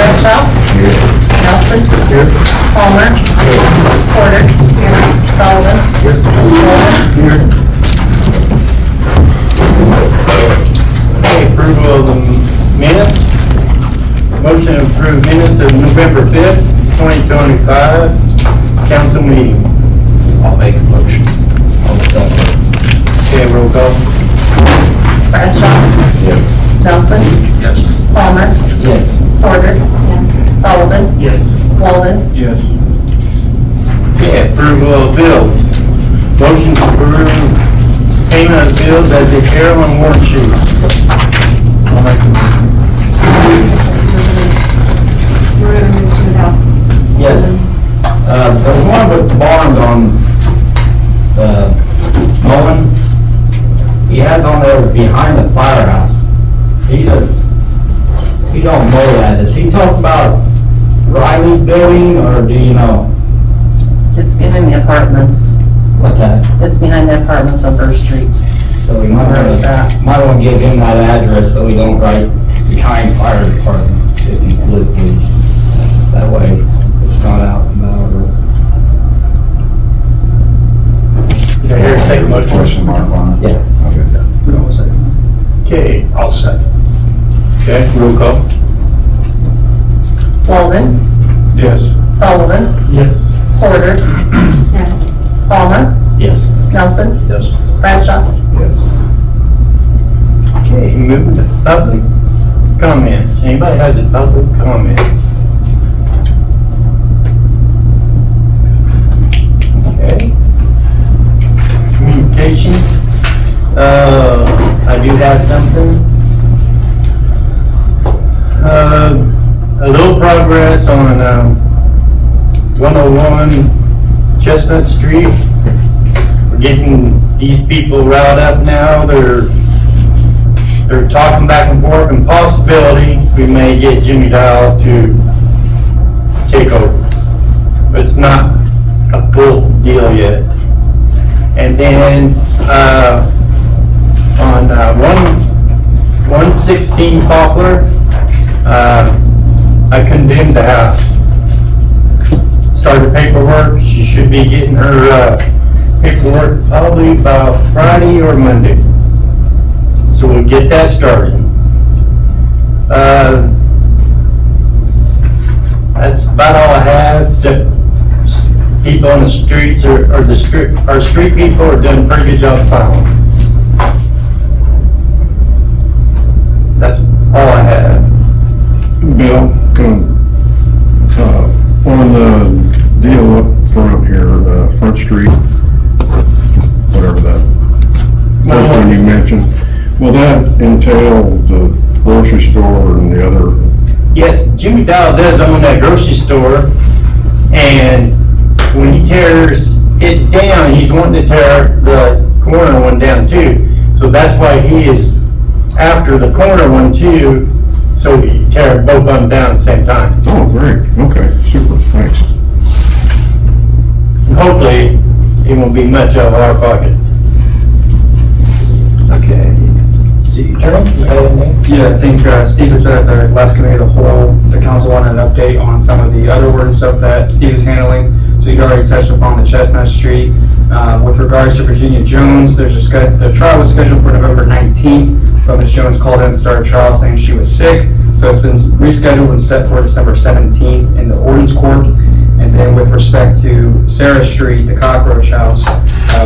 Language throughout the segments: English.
Bradshaw. Nelson. Palmer. Porter. Sullivan. Walden. Okay, approval of the minutes. Motion to approve minutes of November 5th, 2025, council meeting. I'll make the motion. Okay, roll call. Bradshaw. Yes. Nelson. Yes. Palmer. Yes. Porter. Sullivan. Yes. Walden. Yes. Okay, approval of bills. Motion to approve payment of bills as a Carolyn warrant sheet. I'll make the motion. Yes. There's one with Barnes on, Mullen. He has on there behind the firehouse. He don't know that. Does he talk about Riley building, or do you know? It's behind the apartments. What that? It's behind the apartments on First Street. So we might want to give him that address so we don't write behind fire department if he would, please. That way it's not out and about or. Did I hear a second motion? Question mark on it? Yeah. Okay, I'll second. okay, roll call. Walden. Yes. Sullivan. Yes. Porter. Palmer. Yes. Nelson. Yes. Bradshaw. Yes. Okay, moving to public comments. Anybody has any public comments? Okay. Communication. I do have something. A little progress on 101 Chestnut Street. We're getting these people riled up now. They're talking back and forth, and possibility we may get Jimmy Dial to take over. But it's not a full deal yet. And then, on 116 Poplar, I condemned the house. Started paperwork. She should be getting her paperwork probably about Friday or Monday. So we'll get that started. That's about all I have, except people on the streets our street people are doing a pretty good job following. That's all I have. Bill, on the deal up front here, Front Street, whatever that first one you mentioned, will that entail the grocery store and the other? Yes, Jimmy Dial does own that grocery store, and when he tears it down, he's wanting to tear the corner one down too. So that's why he is after the corner one too, so he tear both of them down at the same time. Oh, great, okay, super, thanks. And hopefully, it won't be much out of our pockets. Okay. See, Attorney, you have anything? Yeah, I think Steve has said at the last committee of the whole, the council wanted an update on some of the other work and stuff that Steve is handling. So you'd already touched upon the Chestnut Street. With regards to Virginia Jones, the trial was scheduled for November 19th, but Ms. Jones called in to start a trial saying she was sick. So it's been rescheduled and set for December 17th in the ordinance court. And then with respect to Sarah Street, the Cockroach House,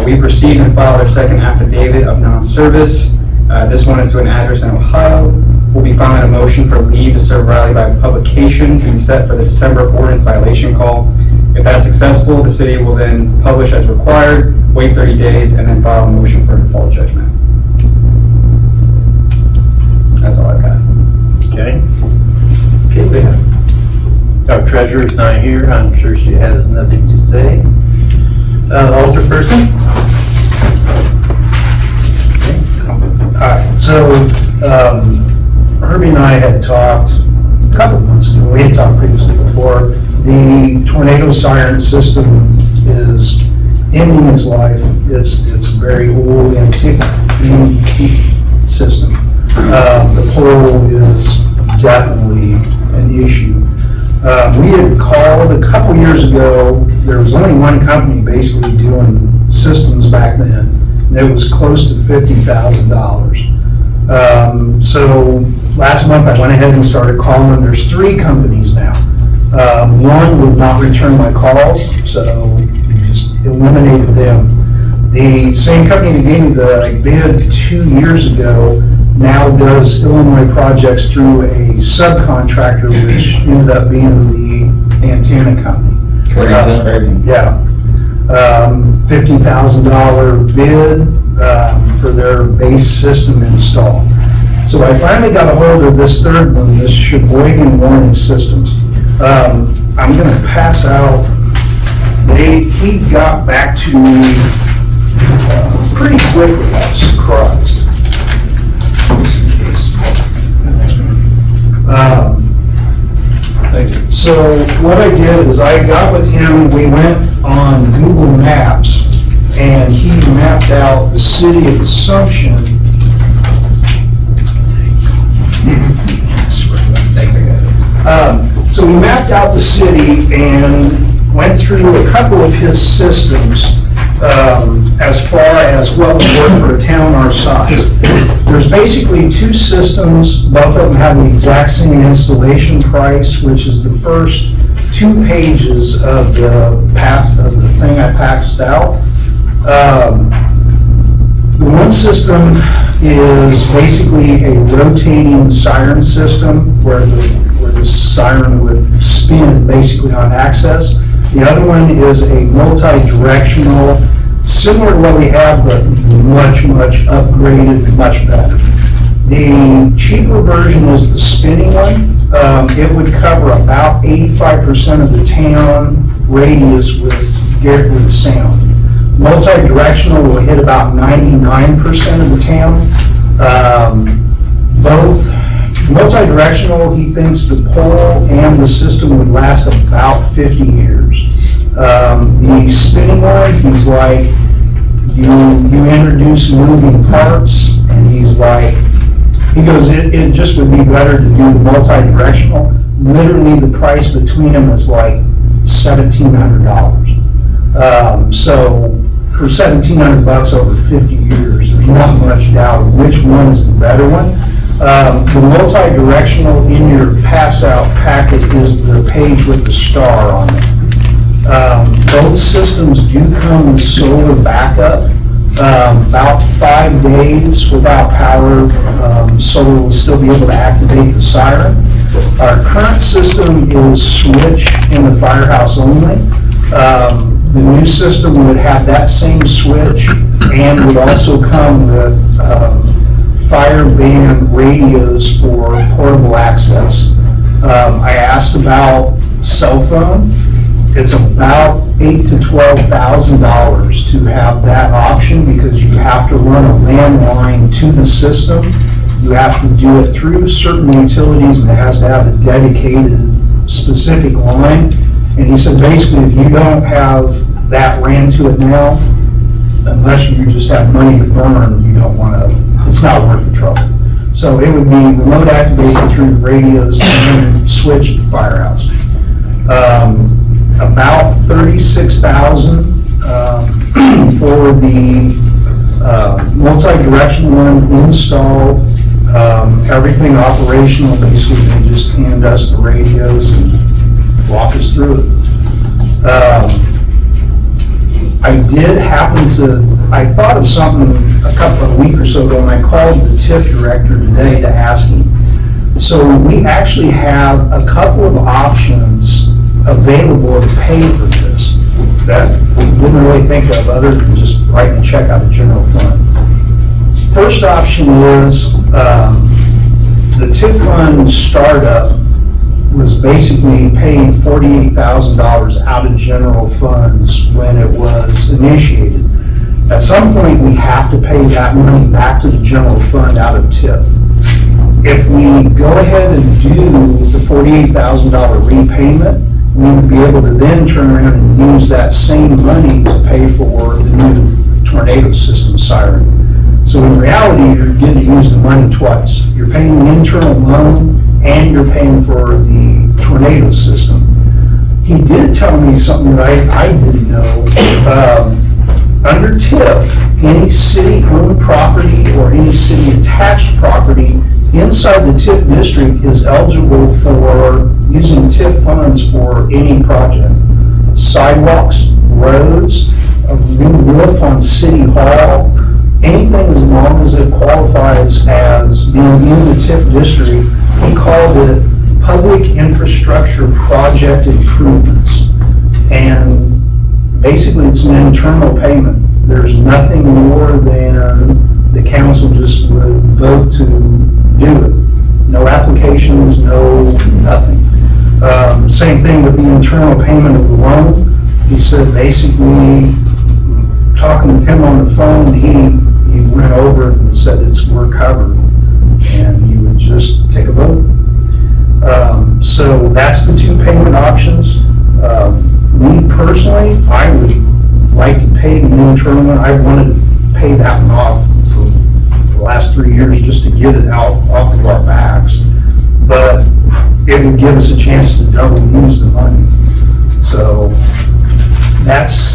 we've received and filed our second affidavit of non-service. This one is to an address in Ohio. We'll be filing a motion for leave to serve Riley by publication to be set for the December ordinance violation call. If that's successful, the city will then publish as required, wait 30 days, and then file a motion for default judgment. That's all I've got. Okay. Okay, we have, our treasurer's not here. I'm sure she has nothing to say. Alter person? Alright, so, Herbie and I had talked a couple of months ago, we had talked previously before, the tornado siren system is ending its life. It's a very old, antique system. The pole is definitely an issue. We had called a couple years ago, there was only one company basically doing systems back then, and it was close to $50,000. So last month I went ahead and started calling, there's 3 companies now. One would not return my calls, so we just eliminated them. The same company that gave me the bid 2 years ago now does Illinois projects through a subcontractor, which ended up being the antenna company. Yeah. $50,000 bid for their base system install. So I finally got a hold of this third one, this Sheboygan Warning Systems. I'm gonna pass out, he got back to me pretty quickly, I was surprised. Thank you. So what I did is I got with him, we went on Google Maps, and he mapped out the city of Assumption. So we mapped out the city and went through a couple of his systems as far as what would work for a town our size. There's basically 2 systems, both of them have the exact same installation price, which is the first 2 pages of the thing I passed out. The one system is basically a rotating siren system where the siren would spin basically on access. The other one is a multi-directional, similar to what we have, but much upgraded, much better. The cheaper version is the spinning one. It would cover about 85% of the town radius with sound. Multi-directional will hit about 99% of the town. Both multi-directional, he thinks the pole and the system would last about 50 years. The spinning one, he's like, you introduce moving parts, and he's like, he goes, it just would be better to do the multi-directional. Literally, the price between them is like $1,700. So for $1,700 over 50 years, there's not much doubt which one is the better one. The multi-directional in your pass-out packet is the page with the star on it. Both systems do come with solar backup. About 5 days without power, solar will still be able to activate the siren. Our current system is switch in the firehouse only. The new system would have that same switch and would also come with fire band radios for portable access. I asked about cell phone. It's about $8,000 to $12,000 to have that option because you have to run a landline to the system. You have to do it through certain utilities and it has to have a dedicated specific line. And he said basically if you don't have that ran to it now, unless you just have money to burn, you don't want to, it's not worth the trouble. So it would be remote activated through the radios and then switch at the firehouse. About $36,000 for the multi-directional one installed, everything operational. Basically, they just hand us the radios and walk us through it. I did happen to, I thought of something a week or so ago, and I called the TIF director today to ask him. So we actually have a couple of options available to pay for this that we didn't really think of other than just writing a check out of general fund. First option is the TIF fund startup was basically paying $48,000 out of general funds when it was initiated. At some point, we have to pay that money back to the general fund out of TIF. If we go ahead and do the $48,000 repayment, we would be able to then turn around and use that same money to pay for the new tornado system siren. So in reality, you're getting to use the money twice. You're paying the internal loan and you're paying for the tornado system. did tell me something that I didn't know. Under TIF, any city-owned property or any city-attached property inside the TIF district is eligible for using TIF funds for any project. Sidewalks, roads, a new roof on City Hall, anything as long as it qualifies as being in the TIF district. He called it Public Infrastructure Project Improvements. And basically, it's an internal payment. There's nothing more than the council just would vote to do it. No applications, no nothing. Same thing with the internal payment of the loan. He said basically, talking with him on the phone, he went over it and said we're covered. And he would just take a vote. So that's the two payment options. Me personally, I would like to pay the internal one. I wanted to pay that one off for the last 3 years just to get it off of our backs. But it would give us a chance to double use the money. So that's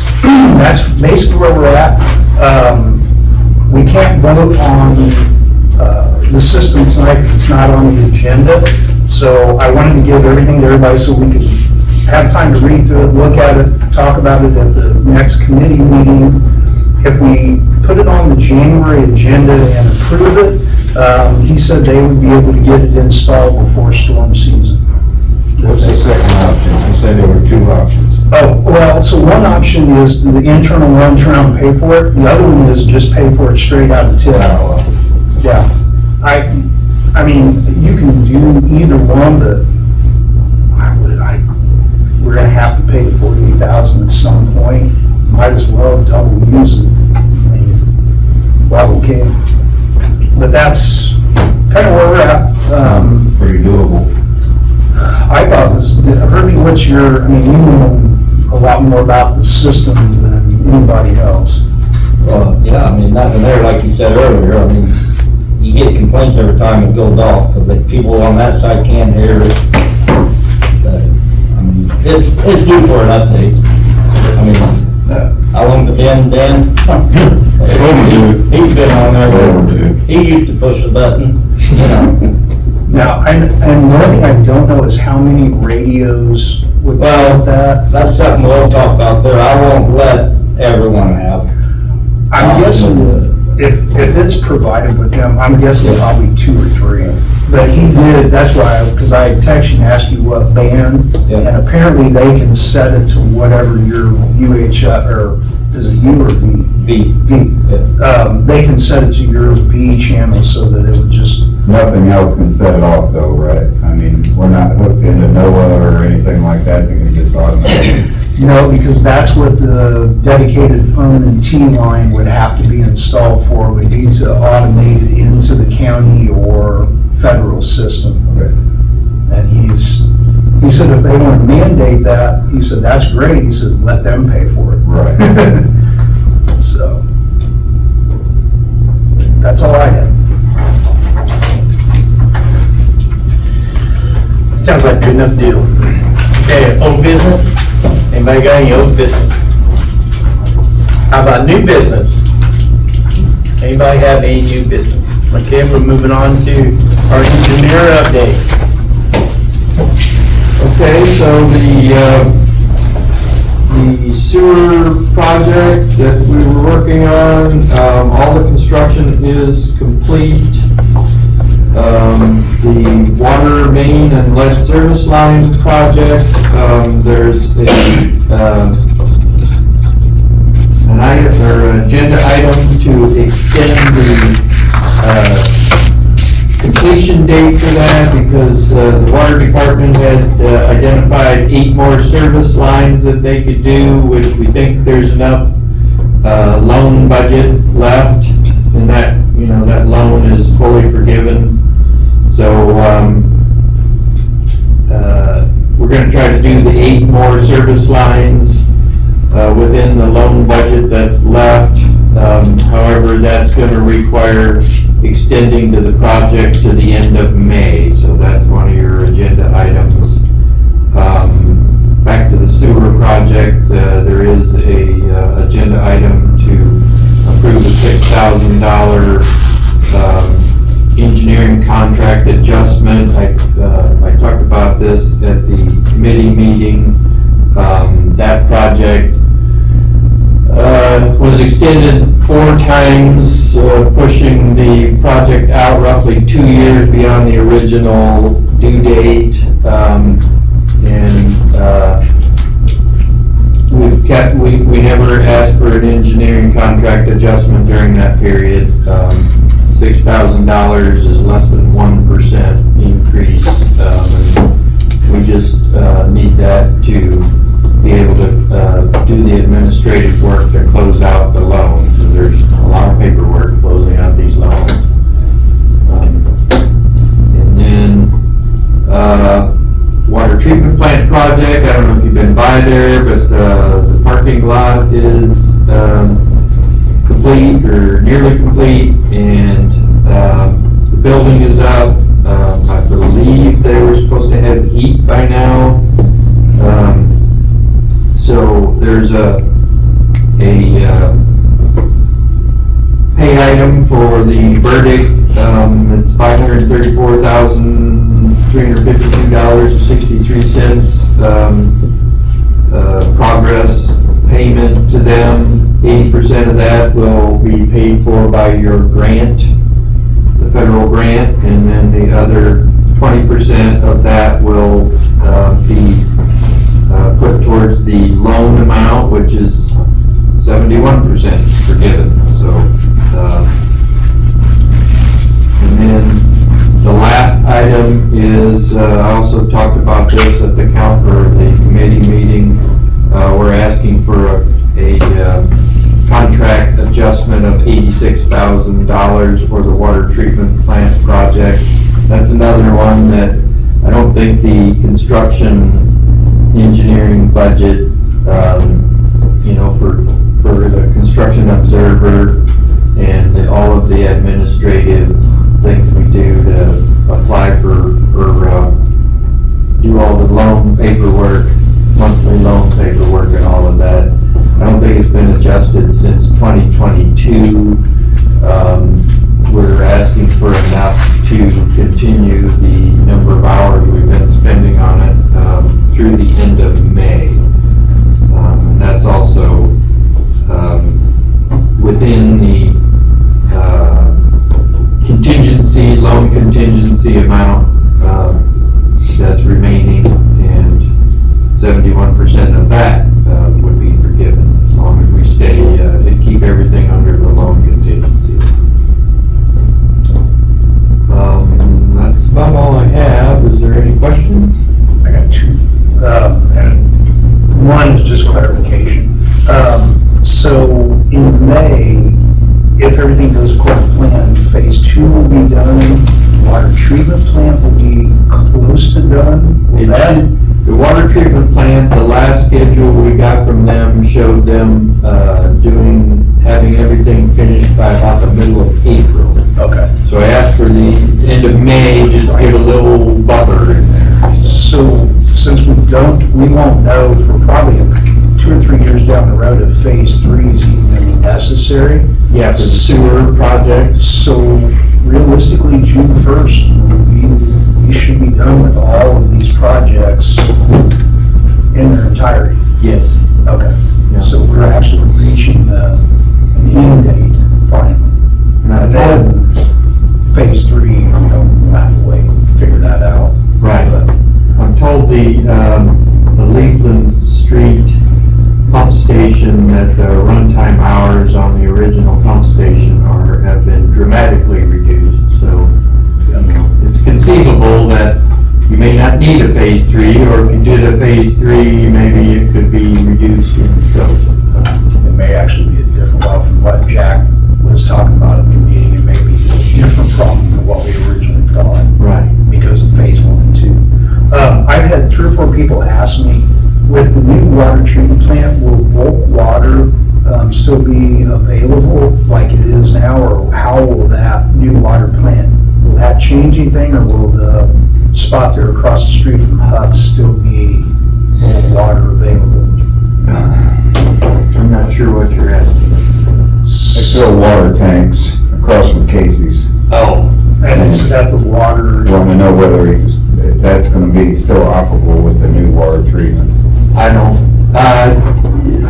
basically where we're at. We can't vote on the system tonight because it's not on the agenda. So I wanted to give everything to everybody so we could have time to read through it, look at it, talk about it at the next committee meeting. If we put it on the January agenda and approve it, he said they would be able to get it installed before storm season. What's the second option? You said there were two options. Oh, well, so one option is the internal one, turn around and pay for it. The other one is just pay for it straight out of TIF. Yeah. I mean, you can do either one, but we're gonna have to pay the $48,000 at some point. Might as well double use it. I mean, while we can. But that's kind of where we're at. Pretty doable. I thought Herbie, what's your, I mean, you know a lot more about the system than anybody else. Well, yeah, I mean, nothing there, like you said earlier, I mean, you get complaints every time it goes off, because the people on that side can't hear it. But, I mean, it's due for an update. I mean, how long has it been, Dan? He's been on there, he used to push the button, you know. Now, and one thing I don't know is how many radios would Well, count that. That's something we'll talk about there, I won't let everyone have. I'm guessing if it's provided with them, I'm guessing probably 2 or 3. But he did, that's why, because I texted and asked you what band, Yeah. and apparently they can set it to whatever your or is it U or V? B. V. Yeah. They can set it to your V channel so that it would just, Nothing else can set it off though, right? I mean, we're not hooked into NOAA or anything like that, that can just automatically. no, because that's what the dedicated phone and T line would have to be installed for. We need to automate it into the county or federal system. Okay. And he said if they want to mandate that, he said, that's great. He said, let them pay for it. Right. So, that's all I had. Sounds like a good enough deal. Okay, old business? Anybody got any old business? How about new business? Anybody have any new business? Okay, we're moving on to our engineer update. Okay, so the sewer project that we were working on, all the construction is complete. The water main and lead service line project, there's an item or agenda item to extend the completion date for that because the water department had identified 8 more service lines that they could do, which we think there's enough loan budget left, and that, you know, that loan is fully forgiven. So we're going to try to do the 8 more service lines within the loan budget that's left. However, that's going to require extending to the project to the end of May, so that's one of your agenda items. Back to the sewer this at the committee meeting. That project was extended 4 times, pushing the project out roughly 2 years beyond the original due date. We never asked for an engineering contract adjustment during that period. $6,000 is less than 1% increase. And we just need that to be able to do the administrative work to close out the loans. And there's a lot of paperwork closing out these loans. And then water treatment plant project, I don't know if you've been by there, but the parking lot is complete or nearly complete, and the building is up. I believe they were supposed to have heat by now. So there's a pay item for the verdict. It's $532.63. Progress payment to them. 80% of that will be paid for by your grant, the federal grant, and then the other 20% of that will be put towards the loan amount, which is 71% forgiven. So, and then the last item is, I also talked about this at the the committee meeting. We're asking for a contract adjustment of $86,000 for the water treatment plant project. That's another one that I don't think the construction engineering budget, for the construction observer and all of the administrative things we do to apply for, or do all the loan paperwork, monthly loan paperwork and all of that. I don't think it's been adjusted since 2022. We're asking for enough to continue the number of hours we've been spending on it through the end of May. And that's also within the loan contingency amount that's remaining, and 71% of that would be forgiven as long as we stay and keep everything under the loan contingency. That's about all I have. Is there any questions? I got 2, and one is just clarification. So in May, if everything goes according to plan, phase 2 will be done, water treatment plant will be close to done. The water treatment plant, the last schedule we got from them showed them having everything finished by about the middle of April. Okay. So I asked for the end of May, just to get a little buffer in there. So since we won't know for probably 2 or 3 years down the road if phase 3 is even necessary. Yeah, for the sewer project. So realistically, June 1st, we should be done with all of these projects in their entirety. Yes. Okay. Yeah. So we're actually reaching an end date finally. And then phase 3, we'll have to wait and figure that out. Right. I'm told the Leafland Street pump station, that the runtime hours on the original pump station have been dramatically reduced. So it's conceivable that you may not need a phase 3, or if you did a phase 3, maybe it could be reduced in scope. It may actually be a different, well, from what Jack was talking about at the meeting, it may be a different problem than what we originally thought. Right. Because of phase 1 and 2. I've had 3 or 4 people ask me, with the new water treatment plant, will bulk water still be available like it is now, or how will that new water plant, will that change anything, or will the spot there across the street from Hutz still be bulk water available? I'm not sure what you're asking. They fill water tanks across from Casey's. Oh. And it's at the water. Want to know whether that's gonna be still operable with the new water treatment. I don't,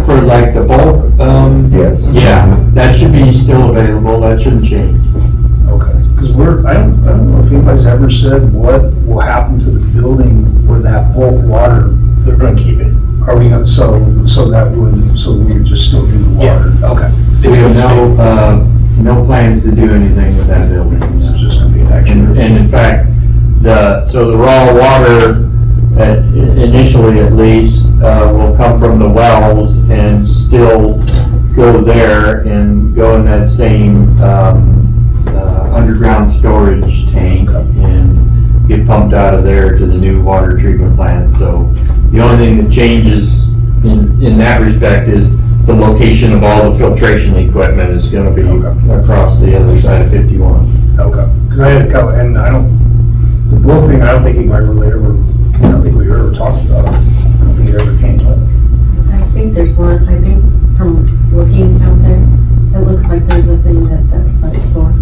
for like the bulk, Yes. yeah, that should be still available, that shouldn't change. Okay, because I don't know if anybody's ever said what will happen to the building where that bulk water, They're gonna keep it. are we gonna, so we would just still do the water? Okay. We have no plans to do anything with that building. This is just gonna be an extra. And in fact, so the raw water, initially at least, will come from the wells and still go there and go in that same, underground storage tank and get pumped out of there to the new water treatment plant. So the only thing that changes in that respect is the location of all the filtration equipment is gonna be across the other side of 51. Okay, because I had a couple, and the bulk thing, I don't think we ever talked about it. I don't think it ever came up. I think there's one, I think from looking out there, it looks like there's a thing that's what it's for.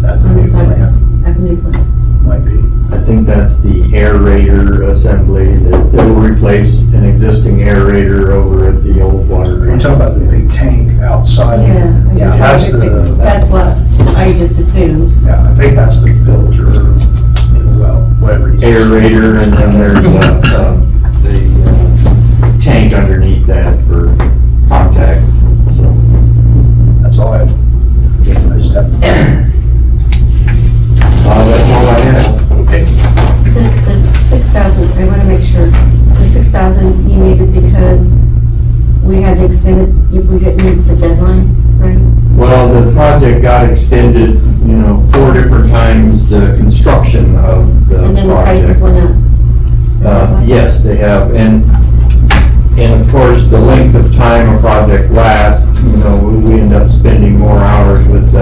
That's a On the new side, plan, at the new plant. might be. I think that's the aerator assembly that will replace an existing aerator over at the old water. You're talking about the big tank outside? Yeah, I Yeah, just that's figured the, that's what I just assumed. yeah, I think that's the filter, well, whatever. you- Aerator, and then there's the tank underneath that for contact. So, That's all I have. I just have. that's all I have. Okay. The 6,000, I want to make sure, the 6,000 you needed because we had to extend it, we didn't meet the deadline, right? Well, the project got extended, 4 different times the construction of the And then the prices project. went up. Is that why? Yes, they have, and of course, the length of time a project lasts, we end up spending more hours with,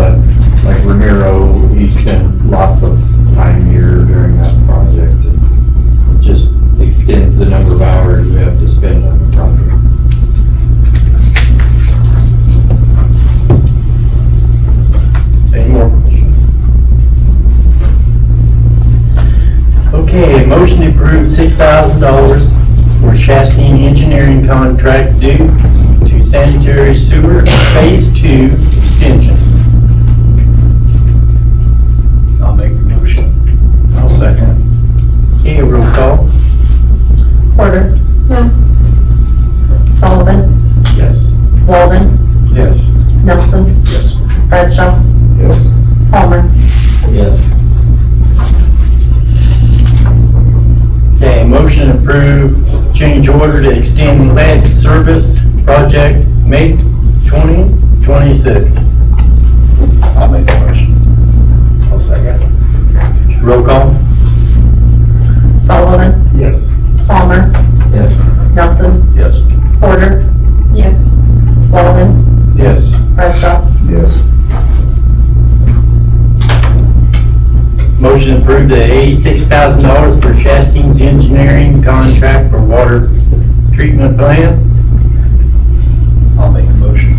like Ramiro, he spent lots of time here during that project. It just extends the number of hours we have to spend on the project. Any more questions? Okay, motion to approve $6,000 for Chastain Engineering contract due to sanitary sewer phase 2 extensions. I'll make the motion. I'll second. Okay, roll call. Porter, No, Sullivan, Yes. Walden, Yes. Nelson, Yes. Bradshaw, Yes. Palmer. Yes. Okay, motion to approve change order to extend lead service project May 2026. I'll make the motion. I'll second. Roll call. Sullivan, Yes. Palmer, Yes. Nelson, Yes. Porter, yes, Walden, Yes. Bradshaw, Yes. Motion to approve the $86,000 for Chastain's engineering contract for water treatment plant. I'll make the motion.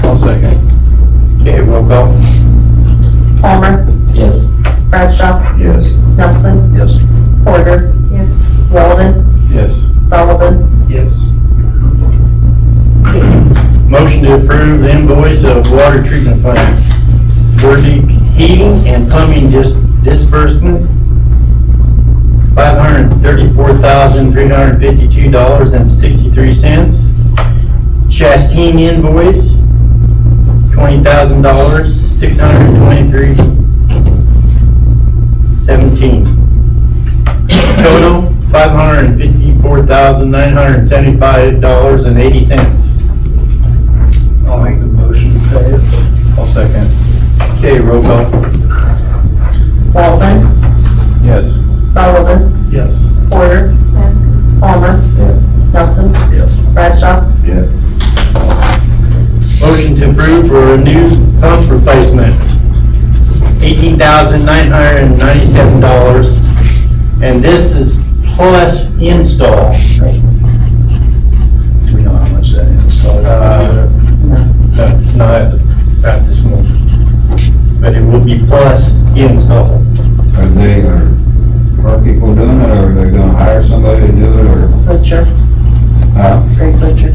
I'll second. Okay, roll call. Palmer, Yes. Bradshaw, Yes. Nelson, Yes. Porter, yes, Walden, Yes. Sullivan, Yes. Motion to approve the invoice of water treatment plant for deep heating and plumbing disbursement, $534,352.63. Chastain invoice, $20,000, $623.17. Total, $554,975.80. I'll make the motion to pay it. I'll second. Okay, roll call. Walden, Yes. Sullivan, Yes. Porter, yes, Palmer, Nelson, Yes. Bradshaw, Yeah. Motion to approve for a new pump replacement, $18,997. And this is plus install. Do we know how much that is? Not at this moment. But it will be plus install. Are they, gonna hire somebody to do it, or, Butcher, Greg Butcher.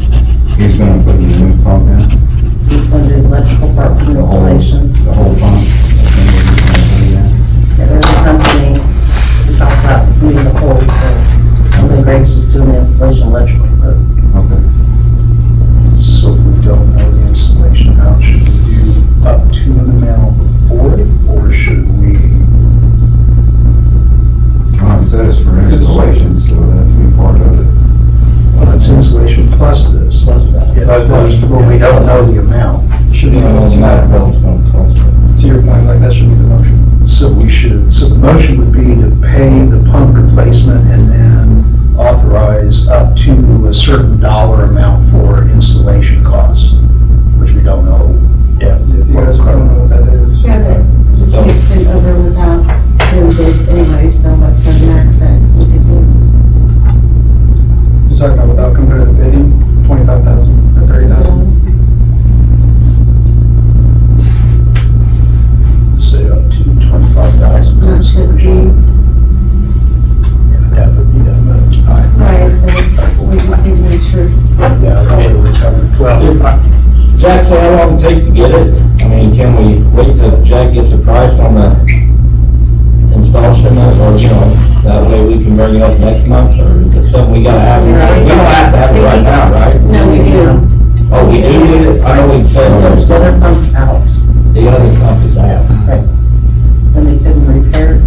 he's gonna put the new pump in? He's going to do the electrical part of the installation. The whole pump? There's a company, we talked about moving the whole, so, and then Greg's just doing the installation electrical part. Okay. So if we don't know the installation amount, should we do up to an amount for it, or should we? Well, it says for installation, so that'd be part of it. Well, it's installation plus this. Plus that. Yes, but we don't know the amount. Should be, You know, no matter what it's gonna cost. to your point, like, that should be the motion. So the motion would be to pay the pump replacement and then authorize up to a certain dollar amount for installation costs, which we don't know. Yeah. If you guys don't know what that is. Yeah, but you can't spend over without doing bids anyway, so what's the max that we could do? You're talking about without competitive bidding, 25,000 or 30,000? Say up to 25,000. Not to exceed, That would be that much. right, but we just need to make sure it's, Yeah, that would be covered. Well, Jack, so how long it take to get it? I mean, can we wait till Jack gets a price on the installation, or, you know, that way we can bring it up next month, or is it something we gotta have? We don't have to have it right now, right? no, we do. Oh, we do need it? I know we said There's the other pumps out, the other pump is out. then they couldn't repair it.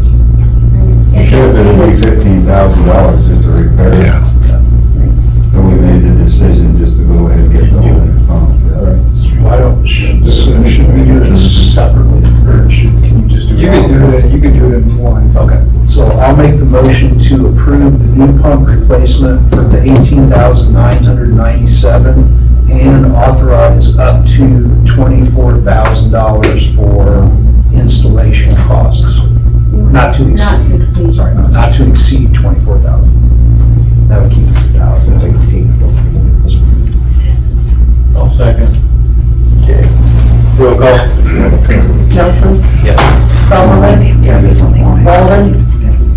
Sure, it'd be $15,000 just to repair it. Yeah. So we made the decision just to go ahead and get the whole pump. why don't, should we do this separately, or can you just do it? You could do it in one. Okay, so I'll make the motion to approve the new pump replacement for the $18,997 and authorize up to $24,000 for installation costs. Not to Not to exceed, exceed. sorry, not to exceed 24,000. That would keep us at 1,018. I'll second. Okay. Roll call. Nelson. Yes. Sullivan. Walden.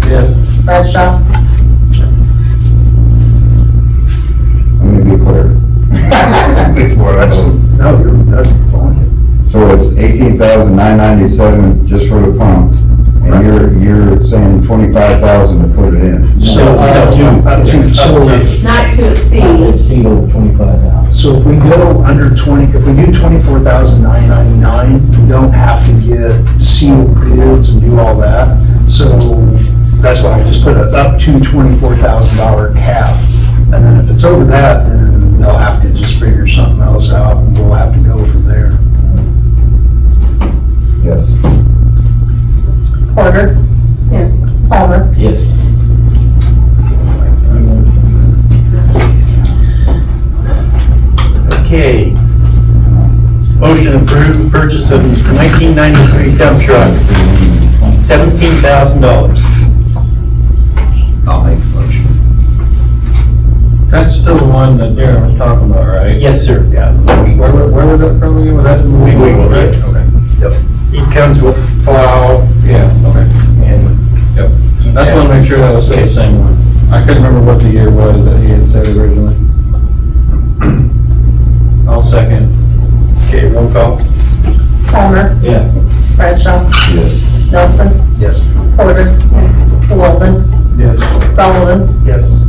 Yes. Bradshaw. Let me be clear. Before I vote. No, that's fine. So it's $18,997 just for the pump, and you're saying $25,000 to put it in? So, Up to. Not to exceed, Exceed over 25,000. So if we go under 20, if we do 24,999, we don't have to get sealed bids and do all that. So that's why I just put a up to $24,000 cap. And then if it's over that, then they'll have to just figure something else out and we'll have to go from there. Yes. Porter. yes. Palmer. Yes. Okay. Motion approved, purchase of 1993 dump truck, $17,000. I'll make the motion. That's still the one that Darren was talking about, right? Yes, sir. Yeah. Where was that from again? Was that the Wiggle, right? yes. Okay. It comes with plow Yeah, okay. and. Yep. I just want to make sure that was still the same one. I couldn't remember what the year was that he had said originally. I'll second. Okay, roll call. Palmer. Yeah. Bradshaw. Yes. Nelson. Yes. Porter. Yes. Walden. Yes. Sullivan. Yes.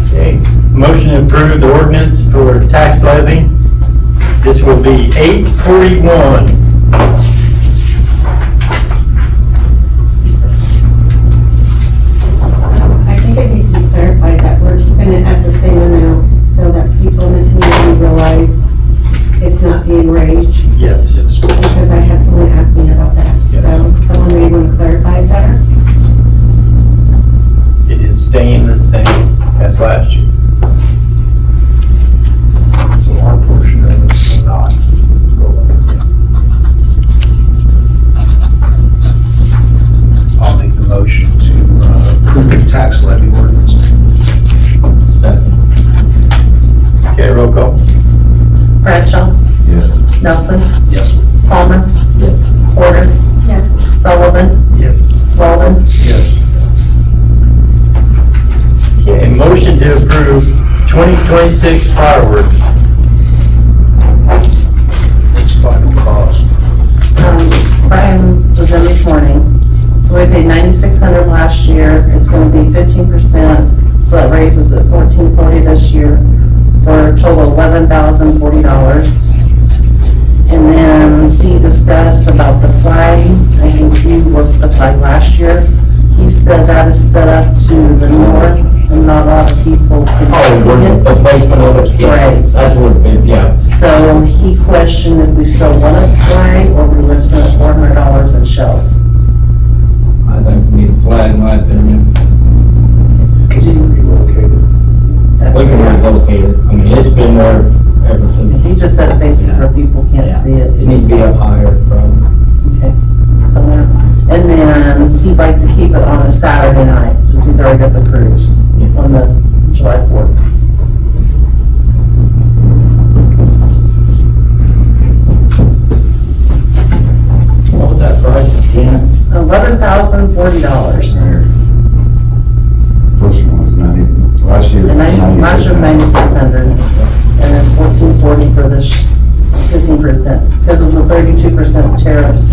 Okay, motion to approve the ordinance for tax levy. This will be 841. I think it needs to be clarified that we're keeping it at the same amount so that people in the community realize it's not being raised, Yes. because I had someone ask me about that. So someone may want to clarify it better. It is staying the same as last year. So our portion of it will not go up. I'll make the motion to approve the tax levy ordinance. Second. Okay, roll call. Bradshaw. Yes. Nelson. Yes. Palmer. Yes. Porter. Yes. Sullivan. Yes. Walden. Yes. to approve 2026 fireworks. It's final cost. Brian was in this morning, so we paid $9,600 last year, it's gonna be 15%, so that raises it $1,440 this year, for a total of $11,040. And then he discussed about the flag, I think you worked the flag last year. He said that is set up to the north, and not a lot of people can Oh, the see it. placement of it, yeah, Right. that's what it is, yeah. So he questioned if we still want a flag, or we would spend $400 in shells. I think we need a flag, in my opinion. Could you relocate it? That's We what can he asked. relocate it, I mean, it's been there ever since. He just said faces where people can't Yeah. see it. It needs to be up higher from. Okay, somewhere. And then he'd like to keep it on a Saturday night, since he's already got the cruise on the July 4th. What was that price, Gina? $11,040. First one was 90, last year. And last year's 9,600, and then 1,440 for this 15%, because it was a 32% tariffs,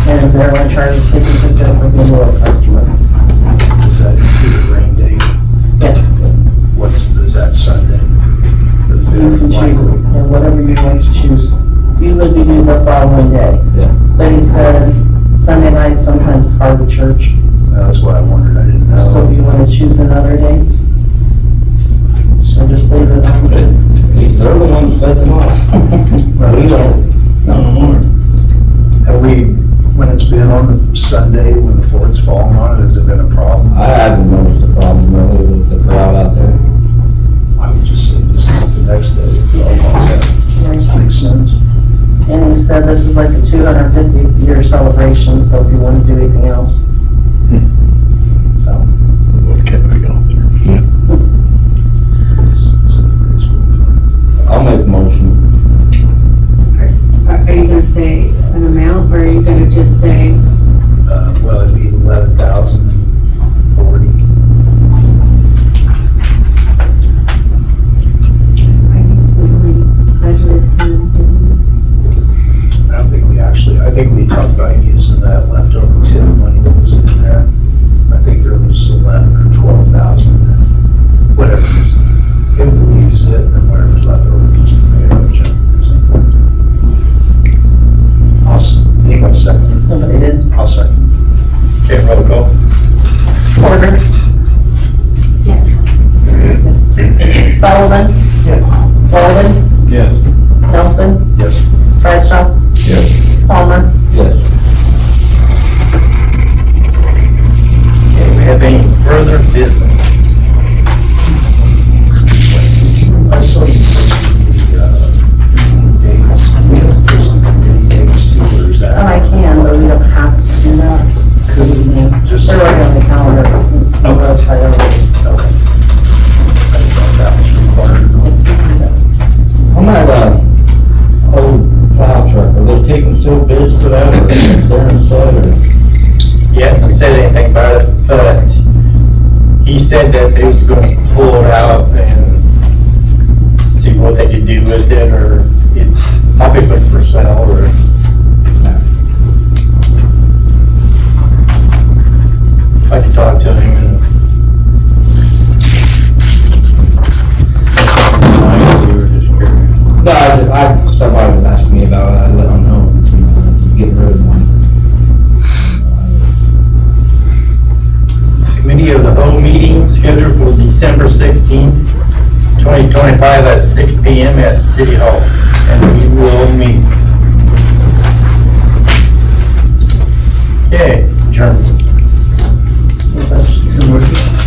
and the airline charges 50% for being a loyal customer. Does that include a rain date? Yes, Is that Sunday? The you can 5th, choose, likely? and whatever you want to choose. Usually we do the following day. Yeah. But he said Sunday night sometimes hard to church, That's what I wondered, I didn't so know. if you want to choose another dates. So just leave it on. They're the ones that set them off. We don't, no more. Have we, when it's been on the Sunday, when the 4th's fallen on it, has it been a problem? I haven't noticed a problem really with the crowd out there. I would just say, just not the next day. That makes sense. And he said this is like a 250th year celebration, so if you want to do anything else. So, What can we go there? I'll make a motion. Are you gonna say an amount, or are you gonna just say, Well, it'd be 11,040. I think we only budgeted 10, didn't I don't think we actually, I think we talked about using that leftover TIF money that was in there. I think there was 11 or 12,000, whatever. If we used it, then whatever's left over, just pay it over or something. Anyone second? nobody did. I'll second. Okay, roll call. Porter? Yes. Sullivan? Yes. Walden? Yes. Nelson? Yes. Bradshaw? Yes. Palmer? Yes. Okay, we have any further business? I saw you posted the dates. We have posted the meeting dates too, or is Oh, that? I can, but we don't have to do that. Could we just? They're already on the calendar, on the website already. Okay. I thought that was required. On that, old plow truck, are they taking still bids for that, or Darren said, or? He hasn't said anything about it, but he said that they was gonna pull it out and see what they could do with it, or it probably put for sale, or. I could talk to him and. You were just curious. No, somebody was asking me about it, I let them know, get rid of one. Committee of the whole meeting scheduled for December 16th, 2025 at 6 PM at City Hall. And we will meet. Okay, adjourned. Yes.